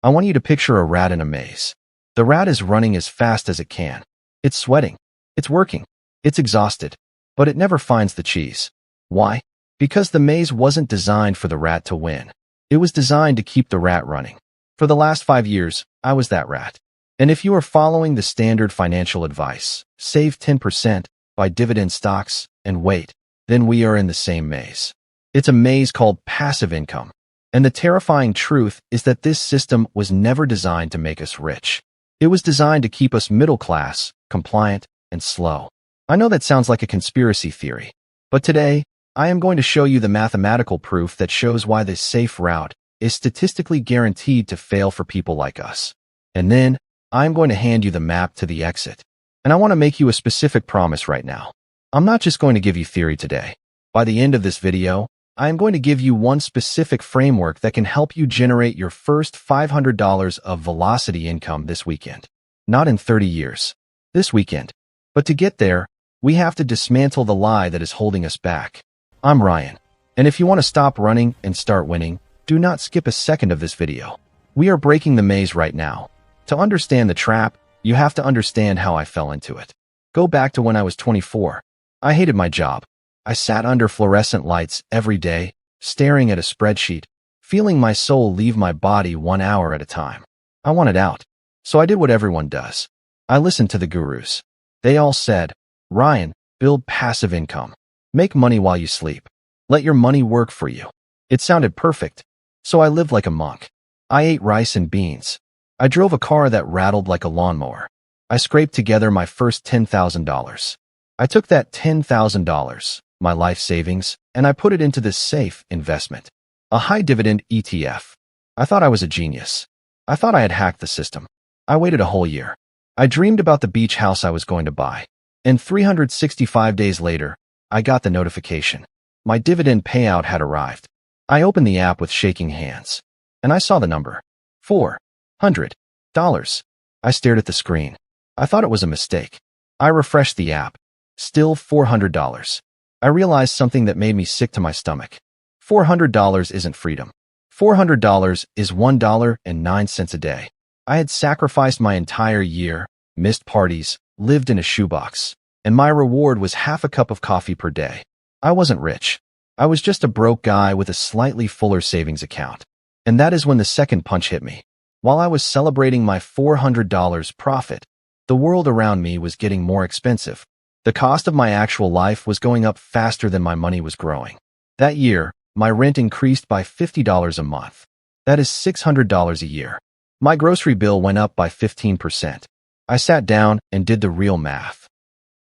I want you to picture a rat in a maze. The rat is running as fast as it can. It's sweating. It's working. It's exhausted. But it never finds the cheese. Why? Because the maze wasn't designed for the rat to win. It was designed to keep the rat running. For the last 5 years, I was that rat. And if you are following the standard financial advice, save 10%, buy dividend stocks, and wait, then we are in the same maze. It's a maze called passive income. And the terrifying truth is that this system was never designed to make us rich. It was designed to keep us middle class, compliant, and slow. I know that sounds like a conspiracy theory, but today, I am going to show you the mathematical proof that shows why this safe route is statistically guaranteed to fail for people like us. And then, I am going to hand you the map to the exit. And I want to make you a specific promise right now. I'm not just going to give you theory today. By the end of this video, I am going to give you one specific framework that can help you generate your first $500 of velocity income this weekend. Not in 30 years. This weekend. But to get there, we have to dismantle the lie that is holding us back. I'm Ryan. And if you want to stop running and start winning, do not skip a second of this video. We are breaking the maze right now. To understand the trap, you have to understand how I fell into it. Go back to when I was 24. I hated my job. I sat under fluorescent lights every day, staring at a spreadsheet, feeling my soul leave my body 1 hour at a time. I wanted out. So I did what everyone does. I listened to the gurus. They all said, Ryan, build passive income. Make money while you sleep. Let your money work for you. It sounded perfect. So I lived like a monk. I ate rice and beans. I drove a car that rattled like a lawnmower. I scraped together my first $10,000. I took that $10,000, my life savings, and I put it into this safe investment, a high-dividend ETF. I thought I was a genius. I thought I had hacked the system. I waited a whole year. I dreamed about the beach house I was going to buy. And 365 days later, I got the notification. My dividend payout had arrived. I opened the app with shaking hands. And I saw the number. $400. I stared at the screen. I thought it was a mistake. I refreshed the app. Still $400. I realized something that made me sick to my stomach. $400 isn't freedom. $400 is $1.09 a day. I had sacrificed my entire year, missed parties, lived in a shoebox, and my reward was half a cup of coffee per day. I wasn't rich. I was just a broke guy with a slightly fuller savings account. And that is when the second punch hit me. While I was celebrating my $400 profit, the world around me was getting more expensive. The cost of my actual life was going up faster than my money was growing. That year, my rent increased by $50 a month. That is $600 a year. My grocery bill went up by 15%. I sat down and did the real math.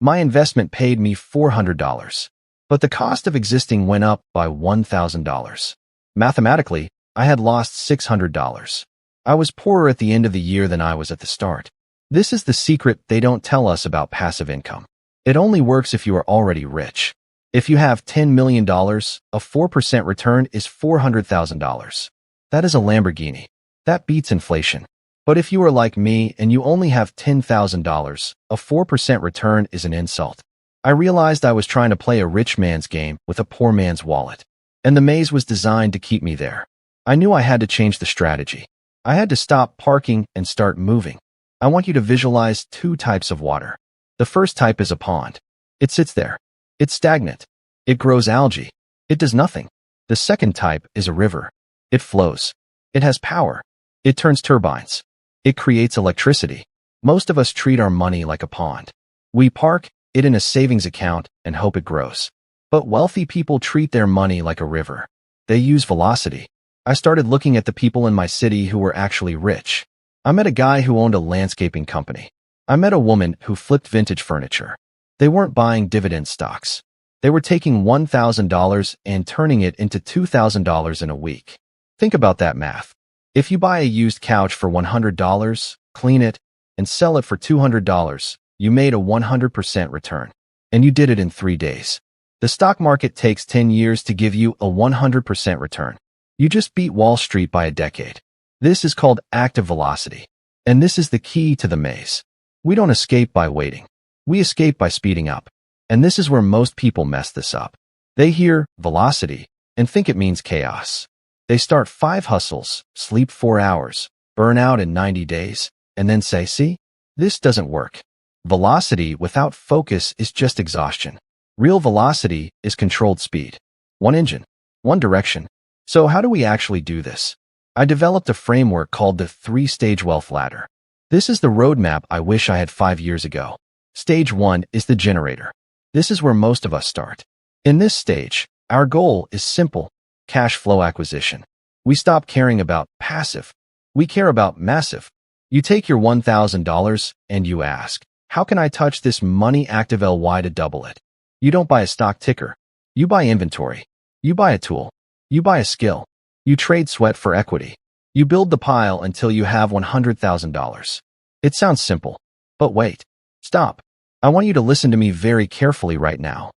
My investment paid me $400, but the cost of existing went up by $1,000. Mathematically, I had lost $600. I was poorer at the end of the year than I was at the start. This is the secret they don't tell us about passive income. It only works if you are already rich. If you have $10 million, a 4% return is $400,000. That is a Lamborghini. That beats inflation. But if you are like me and you only have $10,000, a 4% return is an insult. I realized I was trying to play a rich man's game with a poor man's wallet. And the maze was designed to keep me there. I knew I had to change the strategy. I had to stop parking and start moving. I want you to visualize 2 types of water. The first type is a pond. It sits there. It's stagnant. It grows algae. It does nothing. The second type is a river. It flows. It has power. It turns turbines. It creates electricity. Most of us treat our money like a pond. We park it in a savings account and hope it grows. But wealthy people treat their money like a river. They use velocity. I started looking at the people in my city who were actually rich. I met a guy who owned a landscaping company. I met a woman who flipped vintage furniture. They weren't buying dividend stocks. They were taking $1,000 and turning it into $2,000 in a week. Think about that math. If you buy a used couch for $100, clean it, and sell it for $200, you made a 100% return. And you did it in 3 days. The stock market takes 10 years to give you a 100% return. You just beat Wall Street by a decade. This is called active velocity. And this is the key to the maze. We don't escape by waiting. We escape by speeding up. And this is where most people mess this up. They hear velocity and think it means chaos. They start 5 hustles, sleep 4 hours, burn out in 90 days, and then say, see, this doesn't work. Velocity without focus is just exhaustion. Real velocity is controlled speed. One engine, one direction. So how do we actually do this? I developed a framework called the three-stage wealth ladder. This is the roadmap I wish I had 5 years ago. Stage 1 is the generator. This is where most of us start. In this stage, our goal is simple: cash flow acquisition. We stop caring about passive. We care about massive. You take your $1,000 and you ask, how can I touch this money active LY to double it? You don't buy a stock ticker. You buy inventory. You buy a tool. You buy a skill. You trade sweat for equity. You build the pile until you have $100,000. It sounds simple, but wait. Stop. I want you to listen to me very carefully right now.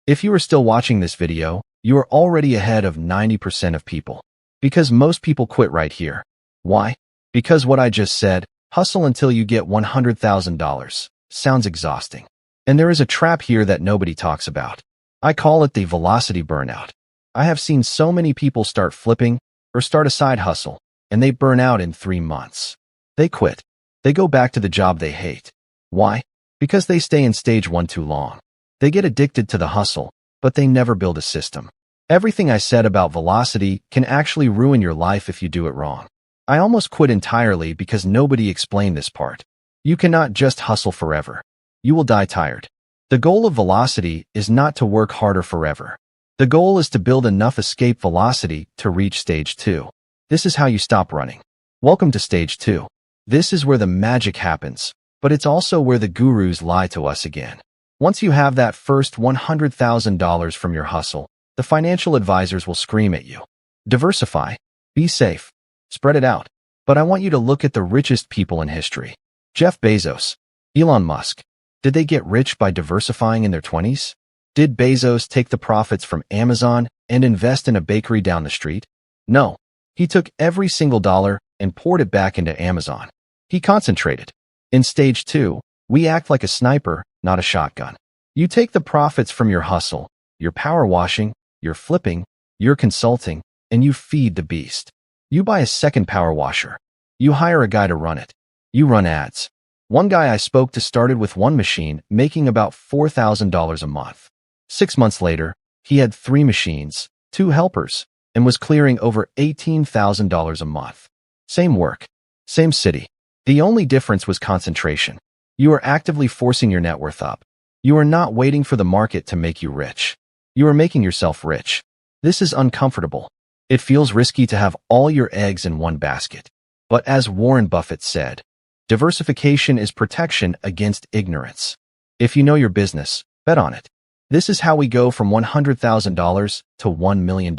If you are still watching this video, you are already ahead of 90% of people. Because most people quit right here. Why? Because what I just said, hustle until you get $100,000, sounds exhausting. And there is a trap here that nobody talks about. I call it the velocity burnout. I have seen so many people start flipping or start a side hustle, and they burn out in 3 months. They quit. They go back to the job they hate. Why? Because they stay in stage 1 too long. They get addicted to the hustle, but they never build a system. Everything I said about velocity can actually ruin your life if you do it wrong. I almost quit entirely because nobody explained this part. You cannot just hustle forever. You will die tired. The goal of velocity is not to work harder forever. The goal is to build enough escape velocity to reach stage 2. This is how you stop running. Welcome to stage 2. This is where the magic happens, but it's also where the gurus lie to us again. Once you have that first $100,000 from your hustle, the financial advisors will scream at you. Diversify. Be safe. Spread it out. But I want you to look at the richest people in history. Jeff Bezos, Elon Musk. Did they get rich by diversifying in their 20s? Did Bezos take the profits from Amazon and invest in a bakery down the street? No. He took every single dollar and poured it back into Amazon. He concentrated. In stage 2, we act like a sniper, not a shotgun. You take the profits from your hustle, your power washing, your flipping, your consulting, and you feed the beast. You buy a second power washer. You hire a guy to run it. You run ads. One guy I spoke to started with one machine, making about $4,000 a month. 6 months later, he had 3 machines, 2 helpers, and was clearing over $18,000 a month. Same work, same city. The only difference was concentration. You are actively forcing your net worth up. You are not waiting for the market to make you rich. You are making yourself rich. This is uncomfortable. It feels risky to have all your eggs in one basket. But as Warren Buffett said, diversification is protection against ignorance. If you know your business, bet on it. This is how we go from $100,000 to $1 million.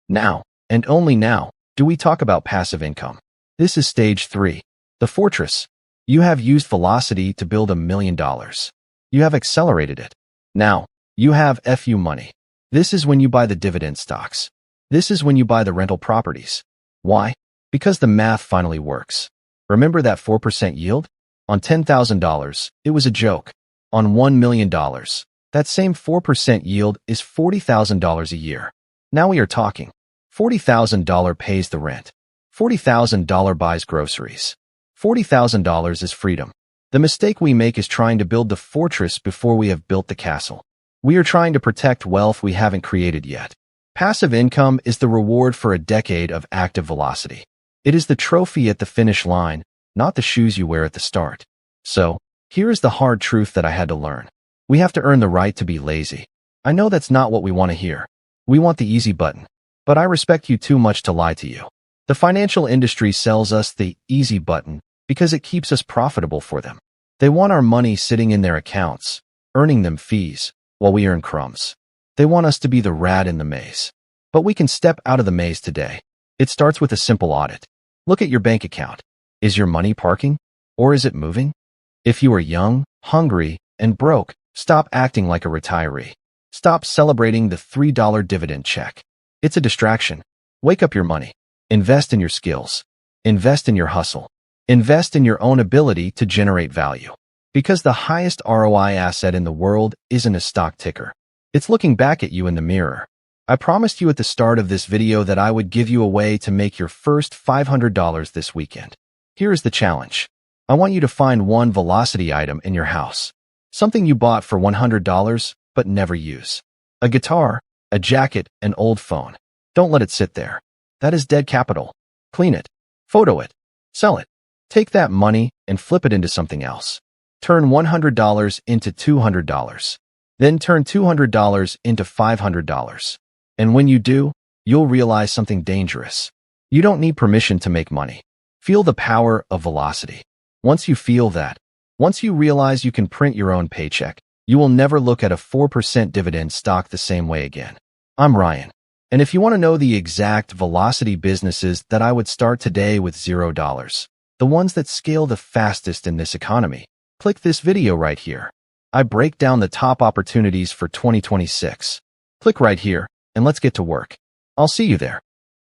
Now, and only now, do we talk about passive income. This is stage 3, the fortress. You have used velocity to build $1 million. You have accelerated it. Now, you have FU money. This is when you buy the dividend stocks. This is when you buy the rental properties. Why? Because the math finally works. Remember that 4% yield? On $10,000, it was a joke. On $1 million, that same 4% yield is $40,000 a year. Now we are talking. $40,000 pays the rent. $40,000 buys groceries. $40,000 is freedom. The mistake we make is trying to build the fortress before we have built the castle. We are trying to protect wealth we haven't created yet. Passive income is the reward for a decade of active velocity. It is the trophy at the finish line, not the shoes you wear at the start. So, here is the hard truth that I had to learn. We have to earn the right to be lazy. I know that's not what we want to hear. We want the easy button. But I respect you too much to lie to you. The financial industry sells us the easy button because it keeps us profitable for them. They want our money sitting in their accounts, earning them fees, while we earn crumbs. They want us to be the rat in the maze. But we can step out of the maze today. It starts with a simple audit. Look at your bank account. Is your money parking? Or is it moving? If you are young, hungry, and broke, stop acting like a retiree. Stop celebrating the $3 dividend check. It's a distraction. Wake up your money. Invest in your skills. Invest in your hustle. Invest in your own ability to generate value. Because the highest ROI asset in the world isn't a stock ticker. It's looking back at you in the mirror. I promised you at the start of this video that I would give you a way to make your first $500 this weekend. Here is the challenge. I want you to find one velocity item in your house. Something you bought for $100 but never use. A guitar, a jacket, an old phone. Don't let it sit there. That is dead capital. Clean it. Photo it. Sell it. Take that money and flip it into something else. Turn $100 into $200. Then turn $200 into $500. And when you do, you'll realize something dangerous. You don't need permission to make money. Feel the power of velocity. Once you feel that, once you realize you can print your own paycheck, you will never look at a 4% dividend stock the same way again. I'm Ryan. And if you want to know the exact velocity businesses that I would start today with $0, the ones that scale the fastest in this economy, click this video right here. I break down the top opportunities for 2026. Click right here, and let's get to work. I'll see you there.